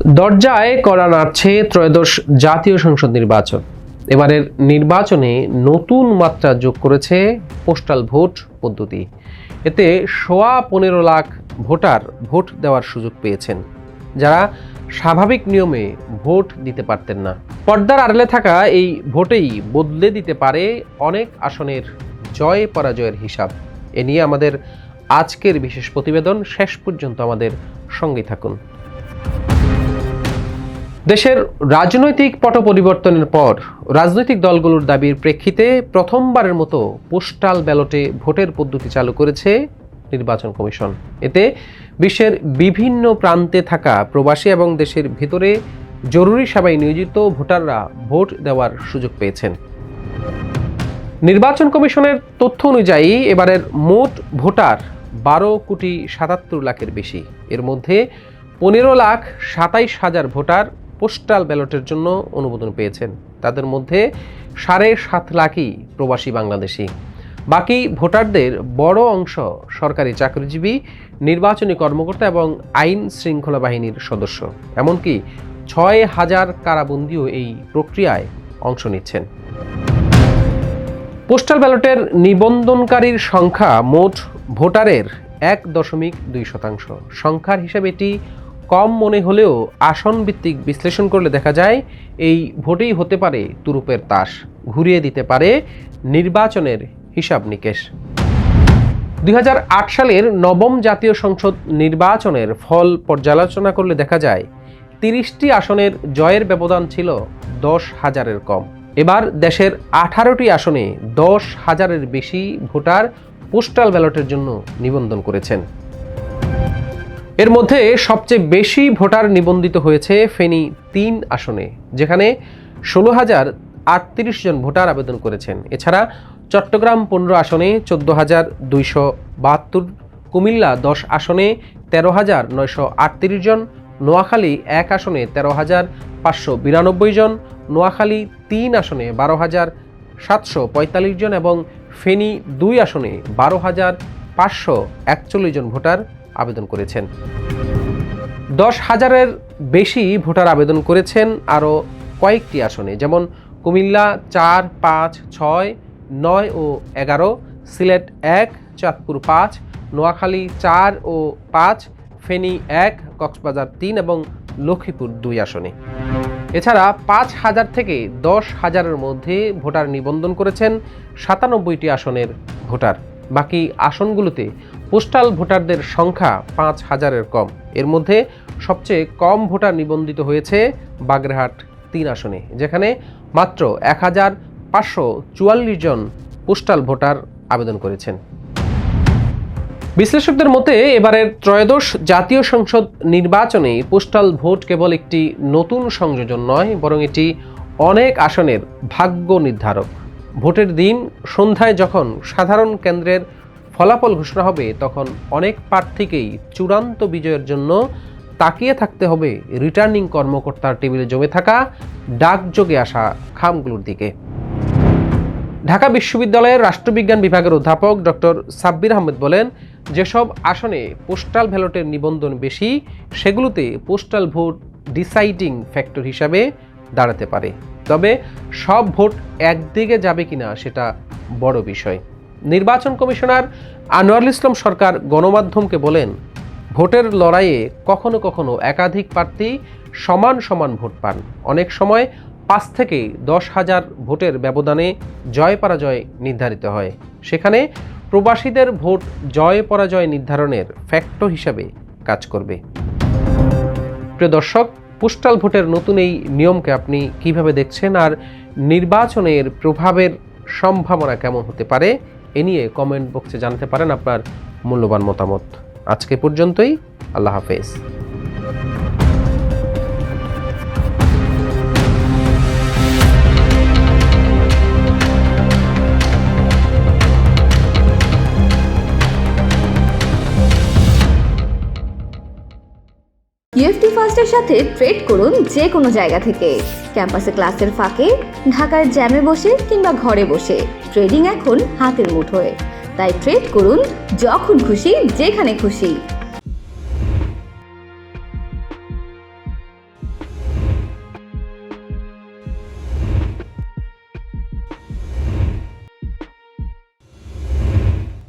দরজায় কড়া নাড়ছে ত্রয়োদশ জাতীয় সংসদ নির্বাচন। এবারের নির্বাচনে নতুন মাত্রা যোগ করেছে পোস্টাল ভোট পদ্ধতি। এতে 15.25 লাখ ভোটার ভোট দেওয়ার সুযোগ পেয়েছেন, যারা স্বাভাবিক নিয়মে ভোট দিতে পারতেন না। পর্দার আড়ালে থাকা এই ভোটেই বদলে দিতে পারে অনেক আসনের জয় পরাজয়ের হিসাব। এ নিয়ে আমাদের আজকের বিশেষ প্রতিবেদন। শেষ পর্যন্ত আমাদের সঙ্গে থাকুন। দেশের রাজনৈতিক পট পরিবর্তনের পর রাজনৈতিক দলগুলোর দাবির প্রেক্ষিতে প্রথমবারের মতো পোস্টাল ব্যালটে ভোটের পদ্ধতি চালু করেছে নির্বাচন কমিশন। এতে বিশ্বের বিভিন্ন প্রান্তে থাকা প্রবাসী এবং দেশের ভিতরে জরুরি সেবায় নিয়োজিত ভোটাররা ভোট দেওয়ার সুযোগ পেয়েছেন। নির্বাচন কমিশনের তথ্য অনুযায়ী এবারের মোট ভোটার 12,77,00,000 লাখের বেশি। এর মধ্যে 15,27,000 ভোটার পোস্টাল ব্যালটের জন্য অনুমোদন পেয়েছেন। তাদের মধ্যে 7.5 লাখই প্রবাসী বাংলাদেশি। বাকি ভোটারদের বড় অংশ সরকারি চাকরিজীবী, নির্বাচনী কর্মকর্তা এবং আইন শৃঙ্খলা বাহিনীর সদস্য। এমনকি 6,000 কারাবন্দীও এই প্রক্রিয়ায় অংশ নিচ্ছেন। পোস্টাল ব্যালটের নিবন্ধনকারীর সংখ্যা মোট ভোটারের 1.2%। সংখ্যার হিসাবে এটি কম মনে হলেও আসন ভিত্তিক বিশ্লেষণ করলে দেখা যায় এই ভোটেই হতে পারে তুরুপের তাস, ঘুরিয়ে দিতে পারে নির্বাচনের হিসাব নিকেশ। 2008 সালের নবম জাতীয় সংসদ নির্বাচনের ফল পর্যালোচনা করলে দেখা যায় 30টি আসনের জয়ের ব্যবধান ছিল 10,000-এর কম। এবার দেশের 18টি আসনে 10,000-এর বেশি ভোটার পোস্টাল ব্যালটের জন্য নিবন্ধন করেছেন। এর মধ্যে সবচেয়ে বেশি ভোটার নিবন্ধিত হয়েছে ফেনী 3 আসনে, যেখানে 16,038 জন ভোটার আবেদন করেছেন। এছাড়া চট্টগ্রাম 15 আসনে 14,272, কুমিল্লা 10 আসনে 13,938 জন, নোয়াখালী 1 আসনে 13,592 জন, নোয়াখালী 3 আসনে 12,745 জন এবং ফেনী 2 আসনে 12,541 জন ভোটার আবেদন করেছেন। 10,000-এর বেশি ভোটার আবেদন করেছেন আরও কয়েকটি আসনে, যেমন কুমিল্লা 4, 5, 6, 9 ও 11, সিলেট 1, চাঁদপুর 5, নোয়াখালী 4 ও 5, ফেনী 1, কক্সবাজার 3 এবং লক্ষ্মীপুর 2 আসনে। এছাড়া 5,000 থেকে 10,000-এর মধ্যে ভোটার নিবন্ধন করেছেন 97টি আসনের ভোটার। বাকি আসনগুলোতে পোস্টাল ভোটারদের সংখ্যা 5,000-এর কম। এর মধ্যে সবচেয়ে কম ভোটার নিবন্ধিত হয়েছে বাগেরহাট 3 আসনে, যেখানে মাত্র 1,544 জন পোস্টাল ভোটার আবেদন করেছেন। বিশ্লেষকদের মতে এবারের ত্রয়োদশ জাতীয় সংসদ নির্বাচনে পোস্টাল ভোট কেবল একটি নতুন সংযোজন নয়, বরং এটি অনেক আসনের ভাগ্য নির্ধারক। ভোটের দিন সন্ধ্যায় যখন সাধারণ কেন্দ্রের ফলাফল ঘোষণা হবে, তখন অনেক প্রার্থীকেই চূড়ান্ত বিজয়ের জন্য তাকিয়ে থাকতে হবে রিটার্নিং কর্মকর্তার টেবিলে জমে থাকা ডাকযোগে আসা খামগুলোর দিকে। ঢাকা বিশ্ববিদ্যালয়ের রাষ্ট্রবিজ্ঞান বিভাগের অধ্যাপক ডক্টর সাব্বির আহমেদ বলেন, যেসব আসনে পোস্টাল ব্যালটের নিবন্ধন বেশি, সেগুলোতে পোস্টাল ভোট ডিসাইডিং ফ্যাক্টর হিসাবে দাঁড়াতে পারে। তবে সব ভোট একদিকে যাবে কিনা সেটা বড় বিষয়। নির্বাচন কমিশনার আনোয়ারুল ইসলাম সরকার গণমাধ্যমকে বলেন, ভোটের লড়াইয়ে কখনো কখনো একাধিক প্রার্থী সমান সমান ভোট পান। অনেক সময় 5 থেকে 10,000 ভোটের ব্যবধানে জয় পরাজয় নির্ধারিত হয়। সেখানে প্রবাসীদের ভোট জয় পরাজয় নির্ধারণের ফ্যাক্টর হিসাবে কাজ করবে। প্রিয় দর্শক, পোস্টাল ভোটের নতুন এই নিয়মকে আপনি কিভাবে দেখছেন, আর নির্বাচনের প্রভাবের সম্ভাবনা কেমন হতে পারে, এ নিয়ে কমেন্ট বক্সে জানাতে পারেন আপনার মূল্যবান মতামত। আজকে পর্যন্তই। আল্লাহ হাফেজ। ইউএফটি ফার্স্টের সাথে ট্রেড করুন যে কোনো জায়গা থেকে। ক্যাম্পাসে ক্লাসের ফাঁকে, ঢাকার জ্যামে বসে কিংবা ঘরে বসে, ট্রেডিং এখন হাতের মুঠোয়। তাই ট্রেড করুন যখন খুশি, যেখানে খুশি।